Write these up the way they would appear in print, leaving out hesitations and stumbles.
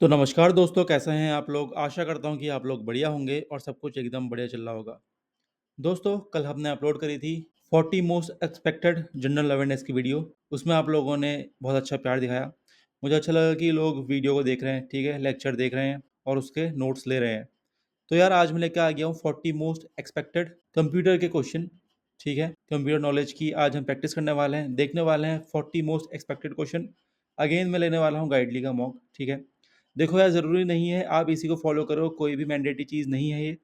तो नमस्कार दोस्तों, कैसे हैं आप लोग? आशा करता हूँ कि आप लोग बढ़िया होंगे और सब कुछ एकदम बढ़िया चल रहा होगा। दोस्तों, कल हमने अपलोड करी थी 40 मोस्ट एक्सपेक्टेड जनरल अवेयरनेस की वीडियो। उसमें आप लोगों ने बहुत अच्छा प्यार दिखाया। मुझे अच्छा लगा कि लोग वीडियो को देख रहे हैं, ठीक है, लेक्चर देख रहे हैं और उसके नोट्स ले रहे हैं। तो यार आज मैं लेके आ गया हूँ 40 मोस्ट एक्सपेक्टेड कंप्यूटर के क्वेश्चन, ठीक है। कंप्यूटर नॉलेज की आज हम प्रैक्टिस करने वाले हैं, देखने वाले हैं 40 मोस्ट एक्सपेक्टेड क्वेश्चन। अगेन मैं लेने वाला हूँ गाइडली का मॉक, ठीक है। देखो यार, ज़रूरी नहीं है आप इसी को फॉलो करो, कोई भी मैंडेटरी चीज़ नहीं है ये।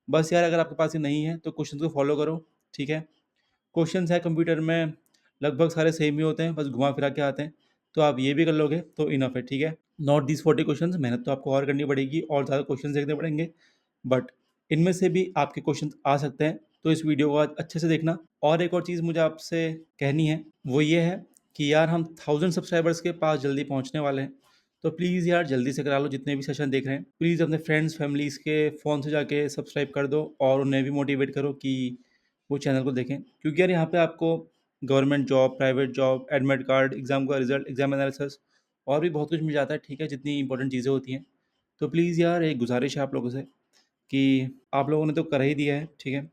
बस यार अगर आपके पास ये नहीं है तो क्वेश्चन को फॉलो करो, ठीक है। क्वेश्चंस है कंप्यूटर में लगभग सारे सेम ही होते हैं, बस घुमा फिरा के आते हैं। तो आप ये भी कर लोगे तो इनफ है, ठीक है। नॉट दिस 40 क्वेश्चंस, मेहनत तो आपको और करनी पड़ेगी और ज़्यादा क्वेश्चन देखने पड़ेंगे, बट इनमें से भी आपके क्वेश्चन आ सकते हैं। तो इस वीडियो को आज अच्छे से देखना। और एक और चीज़ मुझे आपसे कहनी है, वो ये है कि यार हम 1000 सब्सक्राइबर्स के पास जल्दी पहुंचने वाले हैं। तो प्लीज़ यार जल्दी से करा लो, जितने भी सेशन देख रहे हैं प्लीज़ अपने फ्रेंड्स फैमिलीज़ के फ़ोन से जाके सब्सक्राइब कर दो और उन्हें भी मोटिवेट करो कि वो चैनल को देखें। क्योंकि यार यहाँ पे आपको government job, private job, admit card, exam का रिजल्ट, एग्ज़ाम एनालिसिस और भी बहुत कुछ मिल जाता है, ठीक है, जितनी इंपॉर्टेंट चीज़ें होती हैं। तो प्लीज़ यार एक गुजारिश है आप लोगों से कि आप लोगों ने तो कर ही दिया है, ठीक है,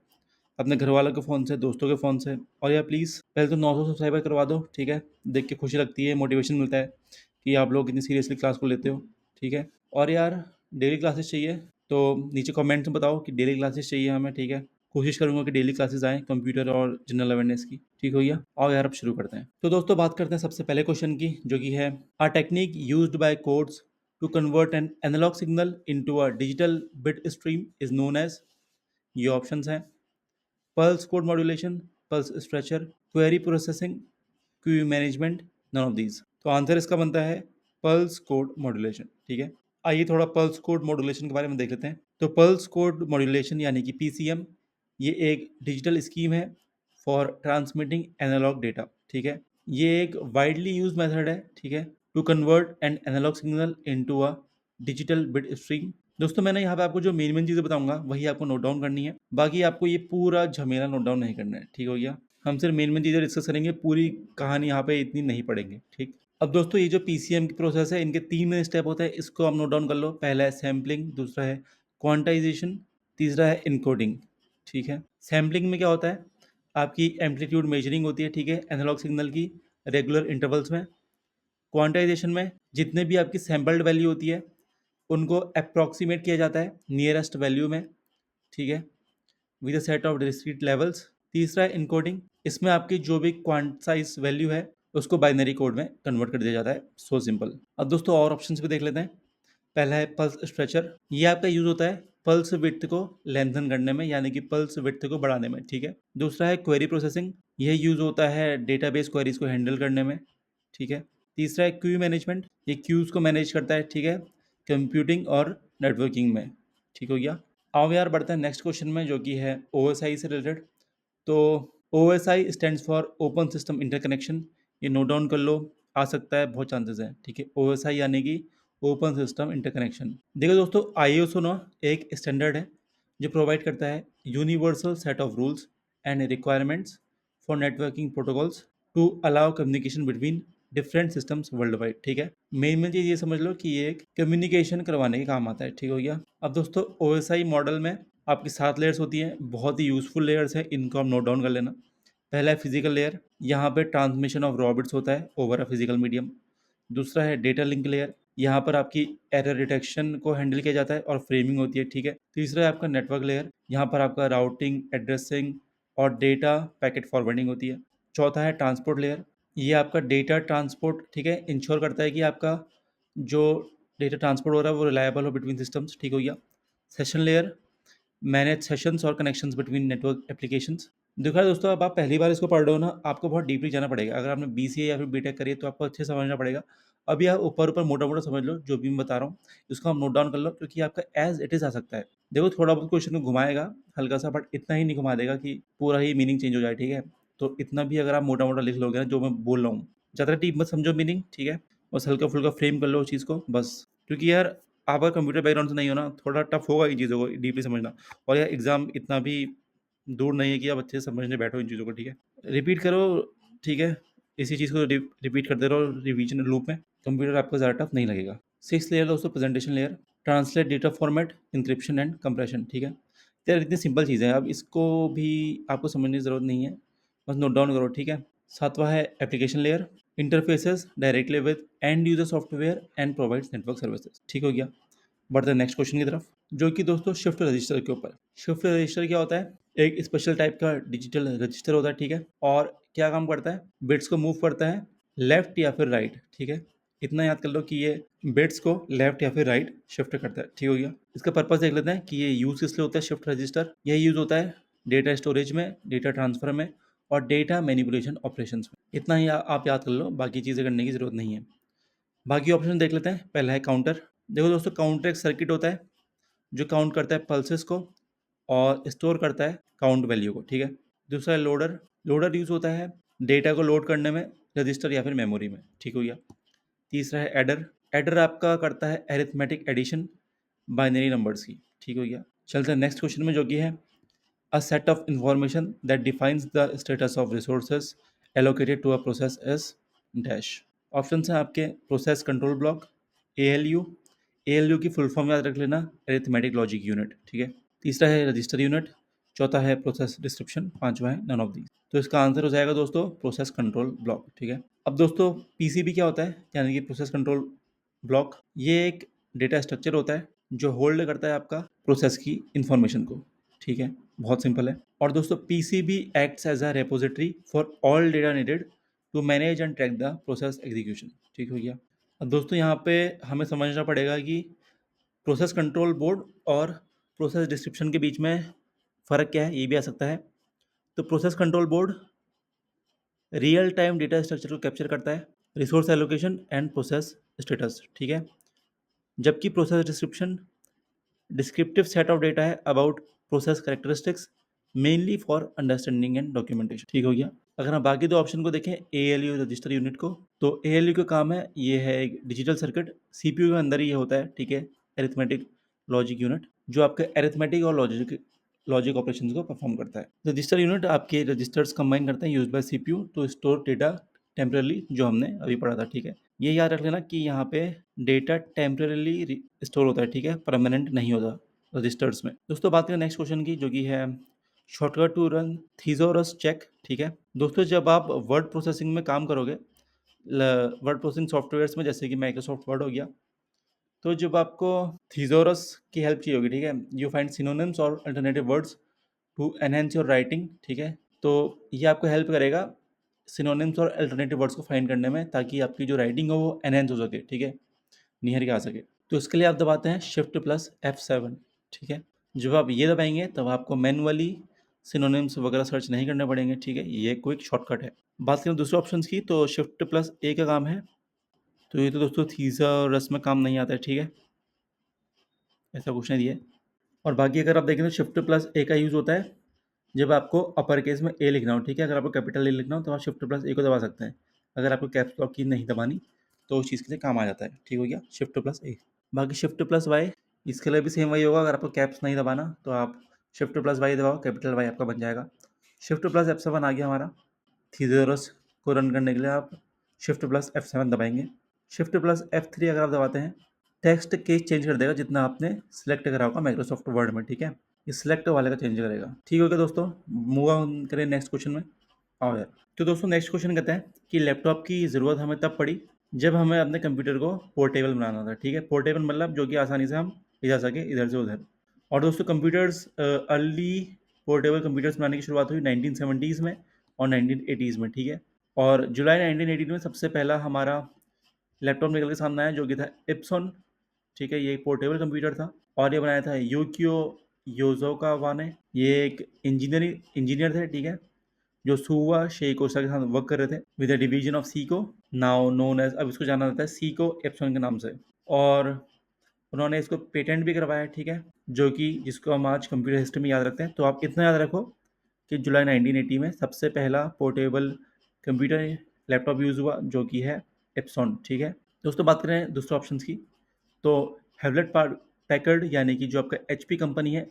अपने घर वालों के फ़ोन से, दोस्तों के फ़ोन से। और यार प्लीज़ पहले तो 900 सब्सक्राइबर करवा दो, ठीक है। देख के खुशी लगती है, मोटिवेशन मिलता है कि आप लोग इतनी सीरियसली क्लास को लेते हो, ठीक है। और यार डेली क्लासेस चाहिए तो नीचे कमेंट में बताओ कि डेली क्लासेस चाहिए हमें, ठीक है। कोशिश करूंगा कि डेली क्लासेस आएँ कंप्यूटर और जनरल अवेयरनेस की, ठीक हो गया। आओ यार अब शुरू करते हैं। तो दोस्तों बात करते हैं सबसे पहले क्वेश्चन की, जो कि है a technique used by codes to convert an analog signal into a digital bit stream is known as. ये ऑप्शंस हैं pulse code modulation, pulse stretcher, query processing, queue management, none of these. तो answer इसका बनता है pulse code modulation, ठीक है। आइए थोड़ा पल्स कोड मॉड्यूलेशन के बारे में देख लेते हैं। तो पल्स कोड मॉड्यूलेशन यानी कि पीसीएम, ये एक डिजिटल स्कीम है फॉर ट्रांसमिटिंग एनालॉग डेटा, ठीक है। ये एक वाइडली यूज मेथड है, ठीक है, to convert an analog signal into a digital bit stream. दोस्तों मैंने यहाँ पे आपको जो मेन मेन चीज़ें बताऊंगा वही आपको नोट डाउन करनी है, बाकी आपको ये पूरा झमेला नोट डाउन नहीं करना है, ठीक हो गया। हम सिर्फ मेन मेन चीज़ें डिस्कस करेंगे, पूरी कहानी यहाँ पे इतनी नहीं पढ़ेंगे, ठीक। अब दोस्तों ये जो पीसीएम की प्रोसेस है, इनके 3 मेन स्टेप होते हैं, इसको आप नोट डाउन कर लो। पहला है सैम्पलिंग, दूसरा है क्वांटाइजेशन, तीसरा है इनकोडिंग, ठीक है। सैम्पलिंग में क्या होता है, आपकी एम्पलीट्यूड मेजरिंग होती है, ठीक है, एनालॉग सिग्नल की रेगुलर इंटरवल्स में। क्वांटाइजेशन में जितने भी आपकी सैम्पल्ड वैल्यू होती है उनको अप्रॉक्सीमेट किया जाता है नियरेस्ट वैल्यू में, ठीक है, with a set of discrete levels. तीसरा है इनकोडिंग, इसमें आपकी जो भी क्वांटाइज वैल्यू है उसको बाइनरी कोड में कन्वर्ट कर दिया जाता है। So simple. अब दोस्तों और ऑप्शंस भी देख लेते हैं। पहला है पल्स स्ट्रेचर, ये आपका यूज होता है पल्स विड्थ को लेंथन करने में, यानी कि पल्स विड्थ को बढ़ाने में, ठीक है। दूसरा है क्वेरी प्रोसेसिंग, यह यूज होता है डेटाबेस क्वेरीज को हैंडल करने में, ठीक है। तीसरा है क्यू मैनेजमेंट, ये क्यूज को मैनेज करता है, ठीक है, कंप्यूटिंग और नेटवर्किंग में, ठीक हो गया। अब यार बढ़ते हैं नेक्स्ट क्वेश्चन में, जो कि है ओएसआई से रिलेटेड। तो OSI stands for open system interconnection, ये नोट डाउन कर लो, आ सकता है, बहुत चांसेस हैं, ठीक है। ओएसआई यानी कि ओपन सिस्टम इंटरकनेक्शन। देखो दोस्तों, आईएसओ ना एक स्टैंडर्ड है जो प्रोवाइड करता है universal set of rules and requirements for networking protocols to allow communication between different systems world wide, ठीक है। मेन चीज़ ये समझ लो कि ये एक कम्युनिकेशन करवाने के काम आता है, ठीक हो गया। अब दोस्तों ओएसआई मॉडल में आपकी 7 लेयर्स होती हैं, बहुत ही यूजफुल लेयर्स हैं, इनको आप नोट डाउन कर लेना। पहला है फिजिकल लेयर, यहाँ पे ट्रांसमिशन ऑफ रॉ बिट्स होता है ओवर अ फिजिकल मीडियम। दूसरा है डेटा लिंक लेयर, यहाँ पर आपकी एरर डिटेक्शन को हैंडल किया जाता है और फ्रेमिंग होती है, ठीक है। तीसरा है आपका नेटवर्क लेयर, यहाँ पर आपका राउटिंग, एड्रेसिंग और डेटा पैकेट फॉरवर्डिंग होती है। चौथा है ट्रांसपोर्ट लेयर, ये आपका डेटा ट्रांसपोर्ट, ठीक है, इंश्योर करता है कि आपका जो डेटा ट्रांसपोर्ट हो रहा है वो रिलायबल हो बिटवीन सिस्टम्स, ठीक हो गया। सेशन लेयर मैनेज सेशंस और कनेक्शंस बिटवीन नेटवर्क एप्लीकेशंस। देखा है दोस्तों, अब आप पहली बार इसको पढ़ रहे हो ना, आपको बहुत डीपली जाना पड़ेगा। अगर आपने बीसीए या फिर बीटेक करी है तो आपको अच्छे से समझना पड़ेगा। अभी आप ऊपर ऊपर मोटा मोटा समझ लो जो भी मैं बता रहा हूँ, इसको आप नोट डाउन कर लो, क्योंकि आपका एज इट इज आ सकता है। देखो थोड़ा बहुत क्वेश्चन को घुमाएगा हल्का सा, बट इतना ही नहीं घुमा देगा कि पूरा ही मीनिंग चेंज हो जाए, ठीक है। तो इतना भी अगर आप मोटा मोटा लिख लोगे ना जो मैं बोल रहा हूँ, ज़्यादा डीप मत समझो मीनिंग, ठीक है, बस हल्का फुल्का फ्रेम कर लो उस चीज़ को बस। क्योंकि यार आपका कंप्यूटर बैकग्राउंड से नहीं हो ना, थोड़ा टफ होगा इन चीज़ों को डीपली समझना। और यार एग्ज़ाम इतना भी दूर नहीं है कि आप अच्छे से समझने बैठो इन चीज़ों को, ठीक है। रिपीट करो, ठीक है, इसी चीज़ को रिपीट करते रहो रिवीजन लूप में, कंप्यूटर आपको ज़्यादा टफ नहीं लगेगा। सिक्स लेयर दोस्तों presentation layer, translate data format, encryption and compression. ठीक है, तो यार इतनी सिंपल चीज़ें हैं, अब इसको भी आपको समझने की ज़रूरत नहीं है, बस नोट डाउन करो। ठीक है, सातवां है application layer, interfaces directly with and user software and provides network services. ठीक हो गया, बढ़ते हैं नेक्स्ट क्वेश्चन की तरफ, जो कि दोस्तों शिफ्ट रजिस्टर के ऊपर। शिफ्ट रजिस्टर क्या होता है? एक स्पेशल टाइप का डिजिटल रजिस्टर होता है। ठीक है, और क्या काम करता है? बिट्स को मूव करता है लेफ्ट या फिर राइट। ठीक है, इतना याद कर लो कि ये बिट्स को लेफ्ट या फिर राइट शिफ्ट करता है। ठीक हो गया, इसका पर्पस देख लेते हैं कि ये यूज किस लिए होता है। शिफ्ट रजिस्टर यह यूज होता है डेटा स्टोरेज में, डेटा ट्रांसफर में और डेटा मैनिपुलेशन ऑपरेशंस में। इतना ही आप याद कर लो, बाकी चीज़ें करने की जरूरत नहीं है। बाकी ऑप्शन देख लेते हैं। पहला है काउंटर। देखो दोस्तों, काउंटर एक सर्किट होता है जो काउंट करता है पल्सेस को और स्टोर करता है काउंट वैल्यू को। ठीक है, दूसरा है लोडर। लोडर यूज होता है डेटा को लोड करने में रजिस्टर या फिर मेमोरी में। ठीक हो गया, तीसरा है एडर। एडर आपका करता है एरिथमेटिक एडिशन बाइनरी नंबर्स की। ठीक हो गया, चलते हैं नेक्स्ट क्वेश्चन में, जो कि है a set of information that defines the status of resources allocated to a process is dash। Option हैं आपके process control block, ALU। ALU की फुल फॉर्म याद रख लेना, अरिथमेटिक लॉजिक यूनिट। ठीक है, तीसरा है रजिस्टर यूनिट, चौथा है प्रोसेस डिस्क्रिप्शन, पांचवा है नन ऑफ दीज। तो इसका आंसर हो जाएगा दोस्तों प्रोसेस कंट्रोल ब्लॉक। ठीक है, अब दोस्तों PCB क्या होता है, यानी कि प्रोसेस कंट्रोल ब्लॉक। ये एक डेटा स्ट्रक्चर होता है जो होल्ड करता है आपका प्रोसेस की इंफॉर्मेशन को। ठीक है, बहुत सिंपल है। और दोस्तों PCB acts as a repository for all data needed to manage and track the process execution. ठीक हो गया, अब दोस्तों यहाँ पे हमें समझना पड़ेगा कि प्रोसेस कंट्रोल बोर्ड और प्रोसेस डिस्क्रिप्शन के बीच में फ़र्क क्या है, ये भी आ सकता है। तो process control board real time data structure को कैप्चर करता है, resource allocation and process status. ठीक है, जबकि process description descriptive set of data है about process characteristics mainly for understanding and documentation. ठीक हो गया, अगर हम बाकी दो ऑप्शन को देखें, ALU रजिस्टर यूनिट को, तो ALU का काम है, ये है एक डिजिटल सर्किट, CPU के अंदर ही ये होता है। ठीक है, एरिथमेटिक लॉजिक यूनिट, जो आपके एरिथमेटिक और लॉजिक ऑपरेशंस को परफॉर्म करता है। रजिस्टर यूनिट आपके रजिस्टर्स कंबाइन करते हैं use by CPU to store data temporarily, जो हमने अभी पढ़ा था। ठीक है, ये याद रख लेना कि यहाँ पे डेटा टेम्परली स्टोर होता है। ठीक है, परमानेंट नहीं होता रजिस्टर्स में। दोस्तों बात करें नेक्स्ट क्वेश्चन की, जो कि है शॉर्टकट टू रन थीजोरस चेक। ठीक है दोस्तों, जब आप वर्ड प्रोसेसिंग में काम करोगे, वर्ड प्रोसेसिंग सॉफ्टवेयर्स में, जैसे कि माइक्रोसॉफ्ट वर्ड हो गया, तो जब आपको थीजोरस की हेल्प चाहिए होगी, ठीक है, यू फाइंड सिनोनिम्स और alternative words to enhance your writing. ठीक है, तो ये आपको हेल्प करेगा सिनोनिम्स और अल्टरनेटिव वर्ड्स को फाइंड करने में, ताकि आपकी जो राइटिंग हो वो एनहेंस हो सके। ठीक है, निहर के आ सके। तो इसके लिए आप दबाते हैं शिफ्ट प्लस F7। ठीक है, जब आप ये दबाएंगे तब आपको मैनुअली सिनोनिम्स वगैरह सर्च नहीं करने पड़ेंगे। ठीक है, ये क्विक शॉर्टकट है। बात करें दूसरे ऑप्शंस की, तो शिफ्ट प्लस A का काम है, तो ये तो दोस्तों थीसरस में काम नहीं आता है। ठीक है, ऐसा कुछ नहीं दिया है। और बाकी अगर आप देखें तो शिफ्ट प्लस A का यूज़ होता है जब आपको अपर केस में A लिखना हो। ठीक है, अगर आपको कैपिटल A लिखना हो तो आप शिफ्ट प्लस A को दबा सकते हैं। अगर आपको कैप्स लॉक की नहीं दबानी तो उस चीज़ के लिए काम आ जाता है। ठीक हो गया, शिफ्ट प्लस A। बाकी शिफ्ट प्लस वाई, इसके लिए भी सेम वही होगा। अगर आपको कैप्स नहीं दबाना तो आप शिफ्ट प्लस वाई दबाओ, कैपिटल वाई आपका बन जाएगा। शिफ्ट प्लस F7 आ गया हमारा, थीजरस को रन करने के लिए आप शिफ्ट प्लस F7 दबाएंगे। शिफ्ट प्लस F3 अगर आप दबाते हैं, टेक्स्ट केस चेंज कर देगा जितना आपने सिलेक्ट करा होगा माइक्रोसॉफ्ट वर्ड में। ठीक है, ये सिलेक्ट वाले का चेंज करेगा। ठीक हो गया दोस्तों, मूव ऑन करें नेक्स्ट क्वेश्चन में। आओ यार, तो दोस्तों नेक्स्ट क्वेश्चन कहते हैं कि लैपटॉप की ज़रूरत हमें तब पड़ी जब हमें अपने कंप्यूटर को पोर्टेबल बनाना था। ठीक है, पोर्टेबल मतलब जो कि आसानी से हम ले जा सके इधर से उधर। और दोस्तों कंप्यूटर्स, अर्ली पोर्टेबल कंप्यूटर्स बनाने की शुरुआत हुई 1970s में और 1980s में। ठीक है, और जुलाई 1980 में सबसे पहला हमारा लैपटॉप निकल के सामने आया, जो कि था इप्सन। ठीक है, ये एक पोर्टेबल कंप्यूटर था और ये बनाया था यूकियो योजोकावा ने। ये एक इंजीनियर थे। ठीक है, जो सुवा शेइकोसा के साथ वर्क कर रहे थे with the division of Cisco, now known as, अब इसको जाना जाता है सीको एप्सन के नाम से। और उन्होंने इसको पेटेंट भी करवाया। ठीक है, जो कि जिसको हम आज कंप्यूटर हिस्ट्री में याद रखते हैं। तो आप इतना याद रखो कि जुलाई 1980 में सबसे पहला पोर्टेबल कंप्यूटर लैपटॉप यूज़ हुआ, जो कि है एप्सन। ठीक है दोस्तों, बात करें दूसरे ऑप्शन की, तो हेवलेट पैकर्ड यानी कि जो आपका HP कंपनी है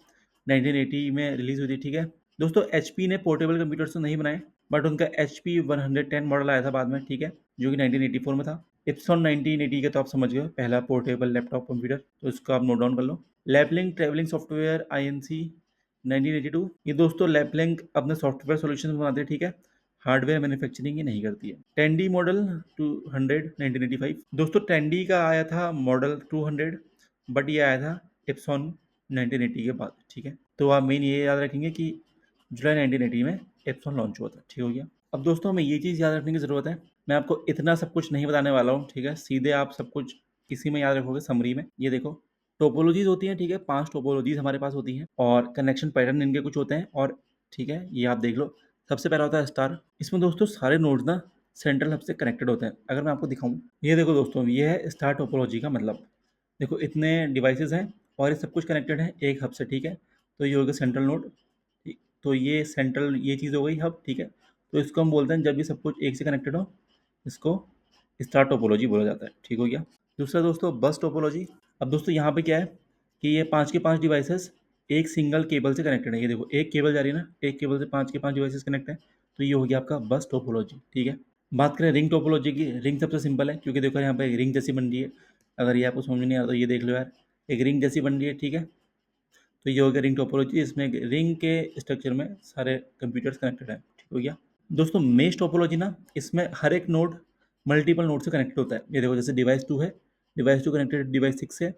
1980 में रिलीज़ हुई थी। ठीक है दोस्तों, HP ने पोर्टेबल कंप्यूटर्स तो नहीं बनाए, बट उनका HP 110 मॉडल आया था बाद में। ठीक है, जो कि 1984 में था। इप्सॉन 1980 का तो आप समझ गए, पहला पोर्टेबल लैपटॉप कंप्यूटर, तो इसको आप नोट डाउन कर लो। लैपलिंक ट्रैवलिंग सॉफ्टवेयर INC 1982, ये दोस्तों लैपलिंक अपने सॉफ्टवेयर सॉल्यूशन बनाते हैं, ठीक है, हार्डवेयर मैन्युफैक्चरिंग ये नहीं करती है। टेंडी मॉडल 200 1985, दोस्तों टेंडी का आया था मॉडल 200, बट ये आया था इप्सॉन 1980 के बाद, ठीक है। तो आप मेन ये याद रखेंगे कि जुलाई 1980 में इप्सॉन लॉन्च हुआ था, ठीक हो गया। अब दोस्तों हमें ये चीज़ याद रखने की ज़रूरत है, मैं आपको इतना सब कुछ नहीं बताने वाला हूँ, ठीक है, सीधे आप सब कुछ इसी में याद रखोगे समरी में। ये देखो टोपोलॉजीज होती हैं, ठीक है, 5 टोपोलॉजीज हमारे पास होती हैं और कनेक्शन पैटर्न इनके कुछ होते हैं, और ठीक है ये आप देख लो। सबसे पहला होता है स्टार, इसमें दोस्तों सारे नोड्स ना सेंट्रल हब से कनेक्टेड होते हैं। अगर मैं आपको दिखाऊं, ये देखो दोस्तों, ये है स्टार टोपोलॉजी का मतलब। देखो इतने डिवाइसेस हैं और ये सब कुछ कनेक्टेड है एक हब से, ठीक है। तो ये हो गया सेंट्रल नोड, तो ये सेंट्रल ये चीज़ हो गई हब, ठीक है। तो इसको हम बोलते हैं जब ये सब कुछ एक से कनेक्टेड हो, इसको स्टार टोपोलॉजी बोला जाता है, ठीक हो गया। दूसरा दोस्तों बस टोपोलॉजी। अब दोस्तों यहाँ पे क्या है कि ये 5 के 5 डिवाइसेस एक सिंगल केबल से कनेक्टेड है। ये देखो एक केबल जा रही है ना, एक केबल से 5 के 5 डिवाइसेस कनेक्ट है, तो ये हो गया आपका बस टोपोलॉजी, ठीक है। बात करें रिंग टोपोलॉजी की, रिंग सबसे सिंपल है क्योंकि देखो यहाँ पे एक रिंग जैसी बन रही है। अगर ये आपको समझ में नहीं आ रहा तो ये देख लो यार, एक रिंग जैसी बन रही है, ठीक है। तो ये हो गया रिंग टोपोलॉजी, इसमें रिंग के स्ट्रक्चर में सारे कंप्यूटर्स कनेक्टेड हैं, ठीक हो गया। दोस्तों मेश टोपोलॉजी ना, इसमें हर एक नोड मल्टीपल नोड से कनेक्टेड होता है। ये देखो जैसे डिवाइस 2 है, डिवाइस 2 कनेक्टेड है डिवाइस 6 से,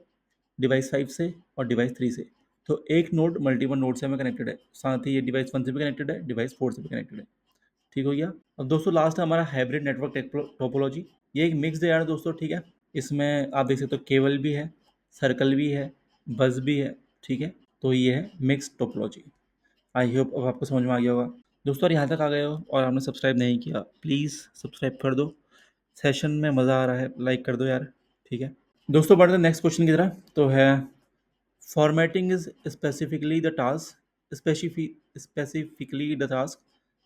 डिवाइस 5 से और डिवाइस 3 से। तो एक नोड मल्टीपल नोड से हमें कनेक्टेड है, साथ ही ये डिवाइस 1 से भी कनेक्टेड है, डिवाइस 4 से भी कनेक्टेड है, ठीक हो गया। अब दोस्तों लास्ट है हमारा हाइब्रिड नेटवर्क टोपोलॉजी। ये एक मिक्स है यार दोस्तों, ठीक है। इसमें आप देख सकते हो केबल भी है, सर्कल भी है, बस भी है, ठीक है। तो ये है मिक्स टोपोलॉजी। आई होप अब आपको समझ में आ गया होगा। दोस्तों अगर यहाँ तक आ गए हो और आपने सब्सक्राइब नहीं किया, प्लीज़ सब्सक्राइब कर दो। सेशन में मज़ा आ रहा है, लाइक कर दो यार, ठीक है। दोस्तों बढ़ते हैं नेक्स्ट क्वेश्चन की तरफ, तो है formatting is specifically the task specifically the task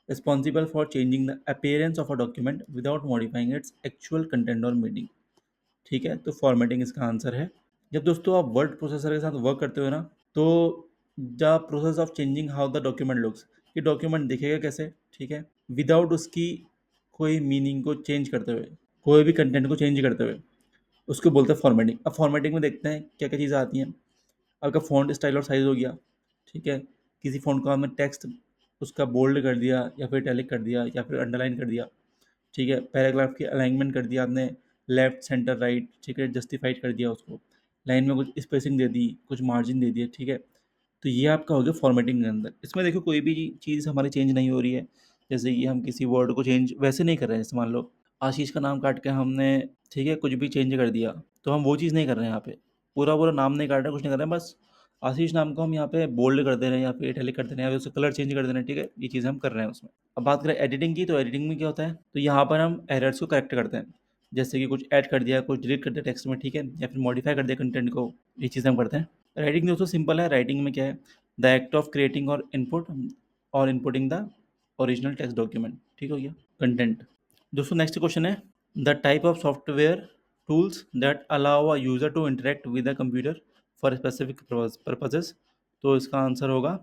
responsible for changing the appearance of a document without modifying its actual content or meaning, ठीक है। तो फॉर्मेटिंग इसका आंसर है। जब दोस्तों आप वर्ड प्रोसेसर के साथ वर्क करते हो ना, तो the process of changing how the document looks, कि डॉक्यूमेंट दिखेगा कैसे, ठीक है, विदाउट उसकी कोई मीनिंग को चेंज करते हुए, कोई भी कंटेंट को चेंज करते हुए, उसको बोलते हैं फॉर्मेटिंग। अब फॉर्मेटिंग में देखते हैं क्या क्या चीज़ें आती हैं। आपका फ़ॉन्ट स्टाइल और साइज़ हो गया, ठीक है। किसी फ़ॉन्ट को आपने टेक्स्ट उसका बोल्ड कर दिया या फिर इटैलिक कर दिया या फिर अंडरलाइन कर दिया, ठीक है। पैराग्राफ की अलाइनमेंट कर दिया आपने, लेफ्ट सेंटर राइट, ठीक है, जस्टिफाइड कर दिया उसको, लाइन में कुछ स्पेसिंग दे दी, कुछ मार्जिन दे दिया, ठीक है। तो ये आपका हो गया फॉर्मेटिंग के अंदर। इसमें देखो कोई भी चीज़ हमारी चेंज नहीं हो रही है, जैसे कि हम किसी वर्ड को चेंज वैसे नहीं कर रहे हैं। जैसे मान लो आशीष का नाम काट के हमने, ठीक है, कुछ भी चेंज कर दिया, तो हम वो चीज़ नहीं कर रहे हैं यहाँ पे। पूरा पूरा नाम नहीं काट रहे, कुछ नहीं कर रहे हैं, बस आशीष नाम को हम यहाँ पे बोल्ड कर दे रहे हैं या फिर इटैलिक कर दे रहे हैं या फिर उसका कलर चेंज कर दे रहे हैं, ठीक है। ये चीज़ हम कर रहे हैं उसमें। अब बात करें एडिटिंग की, तो एडिटिंग में क्या होता है, तो यहाँ पर हम एरर्स को करेक्ट करते हैं, जैसे कि कुछ ऐड कर दिया, कुछ डिलीट कर दिया टेक्स्ट में, ठीक है, या फिर मॉडिफाई कर दिया कंटेंट को, ये चीज़ हम करते हैं। राइटिंग दोस्तों सिंपल है। राइटिंग में क्या है, द एक्ट ऑफ क्रिएटिंग और inputting the original text document, ठीक हो गया कंटेंट। दोस्तों नेक्स्ट क्वेश्चन है the type of software tools that allow a user to interact with the computer for specific purposes. तो इसका आंसर होगा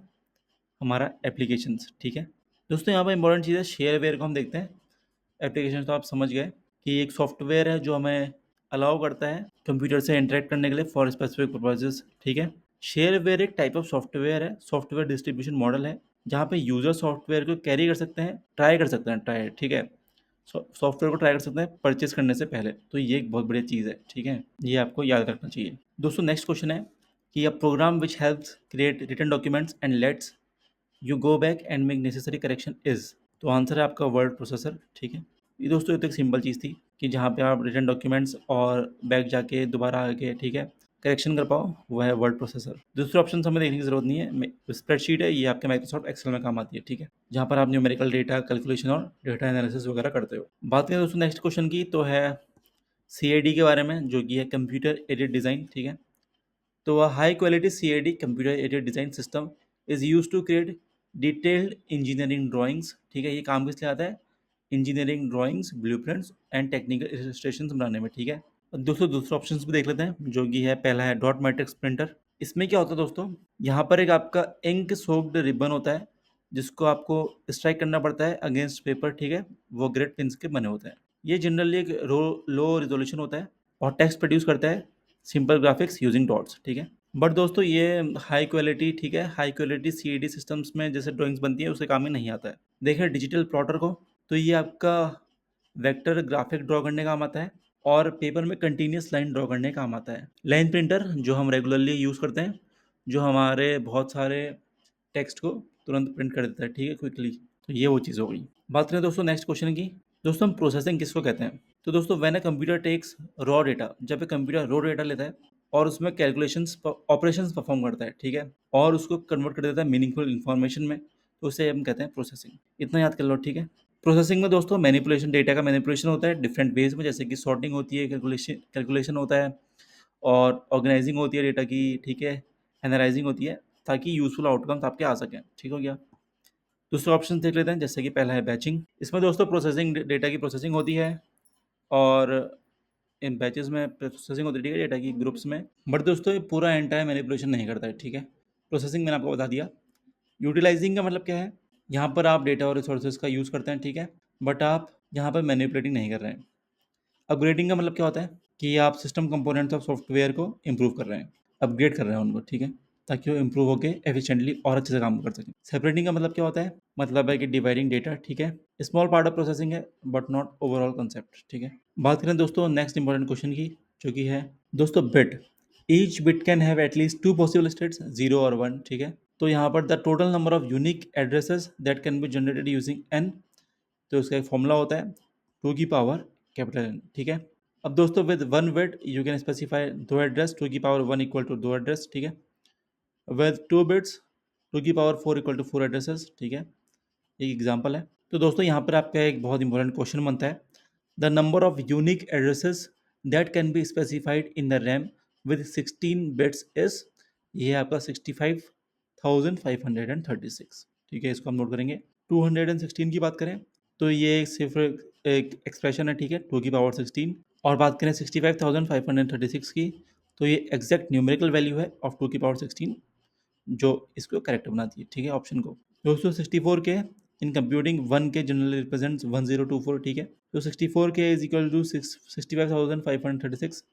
हमारा एप्लीकेशंस, ठीक है। दोस्तों यहाँ पर इंपॉर्टेंट चीज़ है शेयरवेयर को हम देखते हैं। एप्लीकेशन तो आप समझ गए कि एक सॉफ्टवेयर है जो हमें अलाउ करता है कंप्यूटर से इंटरेक्ट करने के लिए फॉर स्पेसिफिक पर्पजेस, ठीक है। शेयरवेयर एक टाइप ऑफ सॉफ्टवेयर है, सॉफ्टवेयर डिस्ट्रीब्यूशन मॉडल है, जहाँ पे यूज़र सॉफ्टवेयर को कैरी कर सकते हैं, ट्राई कर सकते हैं, ट्राई, ठीक है, सॉफ्टवेयर को ट्राई कर सकते हैं परचेज करने से पहले। तो ये एक बहुत बढ़िया चीज़ है, ठीक है, ये आपको याद रखना चाहिए। दोस्तों नेक्स्ट क्वेश्चन है कि a program which helps create written documents and lets you go back and make necessary correction is. तो आंसर है आपका वर्ड प्रोसेसर, ठीक है। ये दोस्तों ये तो एक सिंपल चीज़ थी कि जहाँ पे आप रिटन डॉक्यूमेंट्स और बैक जाके दोबारा आके, ठीक है, करेक्शन कर पाओ, वह है वर्ड प्रोसेसर। दूसरे ऑप्शन हमें देखने की जरूरत नहीं है। स्प्रेडशीट है, ये आपके माइक्रोसॉफ्ट एक्सेल में काम आती है, ठीक है, जहाँ पर आप न्यूमेरिकल डेटा कैलकुलेशन और डेटा एनालिसिस वगैरह करते हो। बात करें दोस्तों नेक्स्ट क्वेश्चन की, तो है CAD के बारे में, जो कि है कंप्यूटर एडेड डिज़ाइन, ठीक है। तो a high quality CAD computer aided design system is used to create detailed engineering drawings, ठीक है। ये काम किस लिए आता है, engineering drawings, blueprints and technical illustrations बनाने में, ठीक है। दोस्तों दूसरे ऑप्शंस भी देख लेते हैं, जो कि है पहला है डॉट मैट्रिक्स प्रिंटर। इसमें क्या होता है दोस्तों, यहाँ पर एक आपका इंक सोक्ड रिबन होता है जिसको आपको स्ट्राइक करना पड़ता है अगेंस्ट पेपर, ठीक है, वो ग्रेड पिंस के बने होते हैं। ये जनरली एक लो रिजोल्यूशन होता है और टेक्स्ट प्रोड्यूस करता है सिंपल ग्राफिक्स यूजिंग डॉट्स, ठीक है। बट दोस्तों ये हाई क्वालिटी, ठीक है, हाई क्वालिटी सीएडी सिस्टम्स में जैसे ड्राइंग्स बनती है उसके काम में नहीं आता है। देखिए डिजिटल प्लॉटर को, तो ये आपका वेक्टर ग्राफिक ड्रॉ करने का काम आता है और पेपर में कंटिन्यूस लाइन ड्रॉ करने का काम आता है। लाइन प्रिंटर जो हम रेगुलरली यूज़ करते हैं, जो हमारे बहुत सारे टेक्स्ट को तुरंत प्रिंट कर देता है, ठीक है, क्विकली। तो ये वो चीज़ हो गई। बात करें दोस्तों नेक्स्ट क्वेश्चन की, दोस्तों हम प्रोसेसिंग किसको कहते हैं? तो दोस्तों when a computer takes raw data, जब एक कंप्यूटर रॉ डेटा लेता है और उसमें कैलकुलेशंस ऑपरेशंस परफॉर्म करता है, ठीक है, और उसको कन्वर्ट कर देता है मीनिंगफुल इन्फॉर्मेशन में, तो उसे हम कहते हैं प्रोसेसिंग। इतना याद कर लो, ठीक है। प्रोसेसिंग में दोस्तों मैनिपुलेशन, डेटा का मैनिपुलेशन होता है डिफरेंट वेज में, जैसे कि सॉर्टिंग होती है, कैलकुलेशन होता है और ऑर्गेनाइजिंग होती है डेटा की, ठीक है, एनालाइजिंग होती है, ताकि यूजफुल आउटकम्स आपके आ सकें, ठीक हो गया। दूसरा ऑप्शन देख लेते हैं, जैसे कि पहला है बैचिंग। इसमें दोस्तों प्रोसेसिंग, डेटा की प्रोसेसिंग होती है और इन बैचेस में प्रोसेसिंग होती है, ठीक है, डेटा की ग्रुप्स में। बट दोस्तों ये पूरा एंटायर मैनिपुलेशन नहीं करता है, ठीक है। प्रोसेसिंग मैंने आपको बता दिया। यूटिलाइजिंग का मतलब क्या है? यहाँ पर आप डेटा और रिसोर्सेज का यूज़ करते हैं, ठीक है, बट आप यहाँ पर मैनिपुलेटिंग नहीं कर रहे हैं। अपग्रेडिंग का मतलब क्या होता है कि आप सिस्टम कंपोनेंट्स ऑफ सॉफ्टवेयर को इम्प्रूव कर रहे हैं, अपग्रेड कर रहे हैं उनको, ठीक है, ताकि वो इम्प्रूव होकर एफिशिएंटली और अच्छे से काम कर सकें। सेपरेटिंग का मतलब क्या होता है? मतलब है कि डिवाइडिंग डेटा, ठीक है, स्मॉल पार्ट ऑफ प्रोसेसिंग है बट नॉट ओवरऑल कंसेप्ट, ठीक है। बात करें दोस्तों नेक्स्ट इंपॉर्टेंट क्वेश्चन की, जो कि है दोस्तों bit. Each bit can have at least two possible states, 0 और 1, ठीक है। तो यहाँ पर the total number of unique addresses that can be generated using N, तो इसका एक फॉर्मूला होता है 2 की पावर कैपिटल एन, ठीक है। अब दोस्तों with one bit you can specify दो एड्रेस, 2 की पावर 1 इक्वल टू 2 एड्रेस, ठीक है। विद 2 बिट्स 2 की पावर 4 इक्वल टू 4 एड्रेसेस, ठीक है। एक एग्जांपल है। तो दोस्तों यहाँ पर आपका एक बहुत इंपॉर्टेंट क्वेश्चन बनता है, the number of unique addresses that can be specified in the RAM with 16 bits is, ये है आपका 65,536, ठीक है, इसको हम नोट करेंगे। 216 की बात करें तो ये सिर्फ एक एक्सप्रेशन है, ठीक है, 2 की पावर 16। और बात करें 65,536 की, तो ये एग्जैक्ट न्यूमेरिकल वैल्यू है ऑफ 2 की पावर 16, जो इसको करेक्ट बनाती है, ठीक है, ऑप्शन को। दोस्तों 64 के इन कंप्यूटिंग 1 के जनरली रिप्रेजेंट्स 1024, ठीक है। तो 64 के इज इक्वल टू 65,536,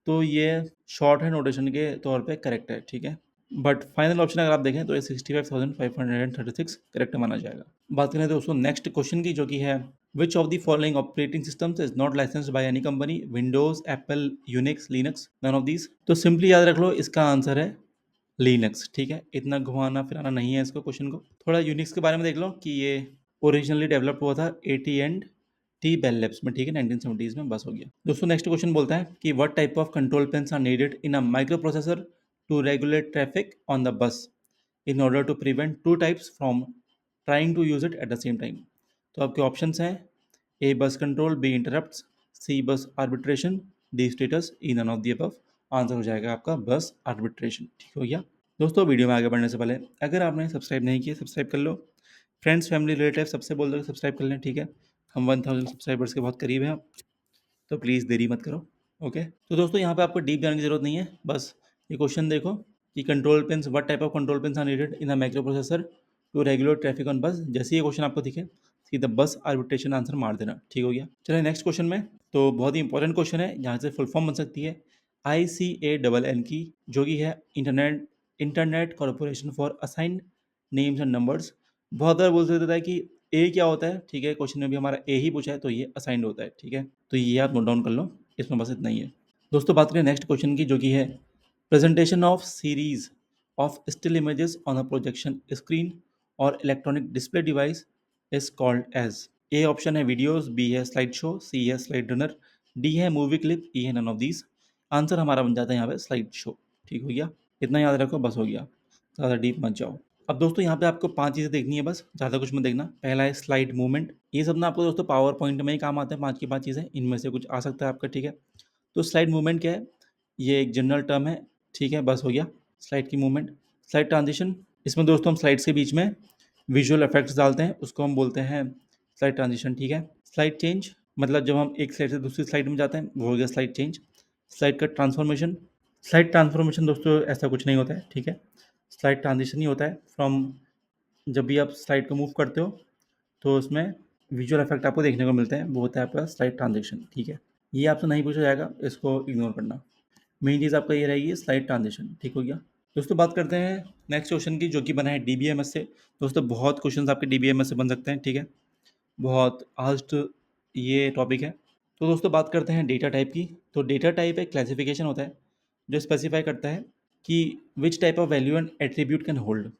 तो ये शॉर्ट हैंड नोटेशन के तौर पे करेक्ट है, ठीक है। बट फाइनल ऑप्शन अगर आप देखें तो ये 65,536 करेक्ट माना जाएगा। बात करें दोस्तों नेक्स्ट क्वेश्चन की, जो कि है which of the following operating systems is not licensed by any company, Windows, Apple, Unix, Linux, none of these. तो सिंपली याद रख लो, इसका आंसर है लिनक्स, ठीक है। इतना घुमाना फिराना नहीं है इसको, क्वेश्चन को। थोड़ा यूनिक्स के बारे में देख लो कि ये ओरिजिनली डेवलप हुआ था AT and T Bell Labs में, ठीक है, 1970s में, बस हो गया। दोस्तों नेक्स्ट क्वेश्चन बोलता है कि what type of control pins are needed in a microprocessor to regulate traffic on the bus in order to prevent two types from trying to use it at the same time. तो आपके options हैं ए बस control, B interrupts, C bus arbitration, D status, E none of the above. Answer हो जाएगा आपका बस arbitration, ठीक हो गया। दोस्तों वीडियो में आगे बढ़ने से पहले अगर आपने सब्सक्राइब नहीं किया, सब्सक्राइब कर लो। फ्रेंड्स, फैमिली, रिलेटिव सबसे बोल दो सब्सक्राइब कर लें, ठीक है। हम 1000 सब्सक्राइबर्स के बहुत करीब हैं, तो प्लीज़ देरी मत करो, ओके। तो दोस्तों यहाँ पे आपको डीप जाने की जरूरत नहीं है, बस ये क्वेश्चन देखो कि control pins, what type of control pins are needed in a microprocessor to regulate traffic on bus. जैसे ये क्वेश्चन आपको दिखे सीधा बस आर्बिट्रेशन आंसर मार देना, ठीक हो गया। चलिए नेक्स्ट क्वेश्चन में, तो बहुत ही इंपॉर्टेंट क्वेश्चन है, यहाँ से फुल फॉर्म बन सकती है ICANN की, जो कि है internet corporation for assigned names and numbers. बहुत बार बोल देता है कि ए क्या होता है, ठीक है, क्वेश्चन में भी हमारा ए ही पूछा है, तो ये असाइंड होता है, ठीक है। तो ये आप नोट डाउन कर लो, इसमें बस इतना ही है। दोस्तों बात करें नेक्स्ट क्वेश्चन की, जो कि है presentation of series of still images on a projection screen और electronic display device is called as. A option है वीडियोस, बी है स्लाइड शो, सी है स्लाइड रनर, डी है मूवी क्लिप, ई है नन ऑफ दीज। आंसर हमारा बन जाता है यहाँ पे स्लाइड शो, ठीक हो गया। इतना याद रखो, बस हो गया, ज़्यादा डीप मत जाओ। अब दोस्तों यहाँ पे आपको 5 चीज़ें देखनी है, बस ज़्यादा कुछ मत देखना। पहला है स्लाइड मूवमेंट, ये सब ना आपको दोस्तों पावर पॉइंट में ही काम आते हैं, 5 की 5 चीज़ें, इनमें से कुछ आ सकता है आपका, ठीक है। तो स्लाइड मूवमेंट क्या है? ये एक जनरल टर्म है, ठीक है, बस हो गया। स्लाइड की मूवमेंट। स्लाइड ट्रांजिशन, इसमें दोस्तों हम स्लाइड्स के बीच में विजुअल इफेक्ट्स डालते हैं, उसको हम बोलते हैं स्लाइड ट्रांजिशन, ठीक है। स्लाइड चेंज, मतलब जब हम एक स्लाइड से दूसरी स्लाइड में जाते हैं, वो हो गया स्लाइड चेंज। स्लाइड का ट्रांसफॉर्मेशन, स्लाइड ट्रांसफॉर्मेशन दोस्तों ऐसा कुछ नहीं होता है, ठीक है। स्लाइड ट्रांजिशन ही होता है फ्रॉम, जब भी आप स्लाइड को मूव करते हो तो उसमें विजुअल इफेक्ट आपको देखने को मिलते हैं, वो होता है आपका स्लाइड ट्रांजिशन। ठीक है, ये आपसे नहीं पूछा जाएगा, इसको इग्नोर करना। मेन चीज़ आपका ये रहेगी स्लाइड ट्रांजिशन। ठीक हो गया दोस्तों। बात करते हैं नेक्स्ट क्वेश्चन की, जो कि बना है डीबीएमएस से। दोस्तों बहुत क्वेश्चंस आपके डीबीएमएस से बन सकते हैं। ठीक है, बहुत आस्ट ये टॉपिक है। तो दोस्तों बात करते हैं डेटा टाइप की। तो डेटा टाइप एक क्लासिफिकेशन होता है जो स्पेसिफाई करता है कि which type of value and attribute can hold.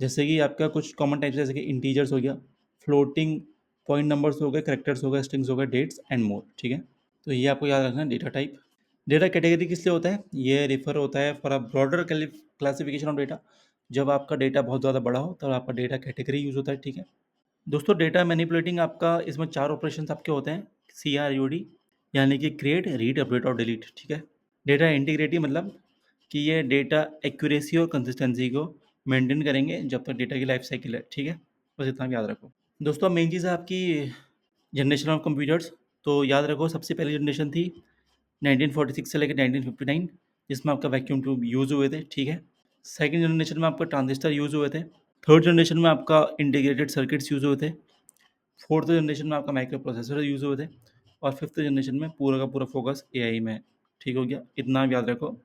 जैसे कि आपका कुछ कॉमन टाइप्स जैसे कि इंटीजर्स हो गया, फ्लोटिंग पॉइंट नंबर्स हो गए, करेक्टर्स हो गए, स्ट्रिंग्स हो गए, डेट्स एंड मोर। ठीक है, तो ये आपको याद रखना है डेटा टाइप। डेटा कैटेगरी किस लिए होता है? ये रिफर होता है for a broader classification of data. जब आपका डेटा बहुत ज़्यादा बड़ा हो तब आपका डेटा कैटेगरी यूज़ होता है। ठीक है दोस्तों, डेटा मैनिपुलेटिंग आपका इसमें 4 ऑपरेशंस आपके होते हैं, CRUD, यानी कि क्रिएट, रीड, अपडेट और डिलीट। ठीक है, डेटा इंटीग्रिटी मतलब कि ये डेटा एक्यूरेसी और कंसिस्टेंसी को मेंटेन करेंगे जब तक डेटा की लाइफ साइकिल है। ठीक है, बस इतना भी याद रखो दोस्तों। मेन चीज़ है आपकी जनरेशन ऑफ कंप्यूटर्स। तो याद रखो, सबसे पहली जनरेशन थी 1946 से लेकर 1959, जिसमें आपका वैक्यूम ट्यूब यूज़ हुए थे। ठीक है, सेकंड जनरेशन में आपका ट्रांजिस्टर यूज़ हुए थे। थर्ड जनरेशन में आपका इंटीग्रेटेड सर्किट्स यूज़ हुए थे। फोर्थ जनरेशन में आपका माइक्रो प्रोसेसर यूज़ हुए थे। और फिफ्थ जनरेशन में पूरा का पूरा फोकस AI में है। ठीक हो गया, इतना भी याद रखो।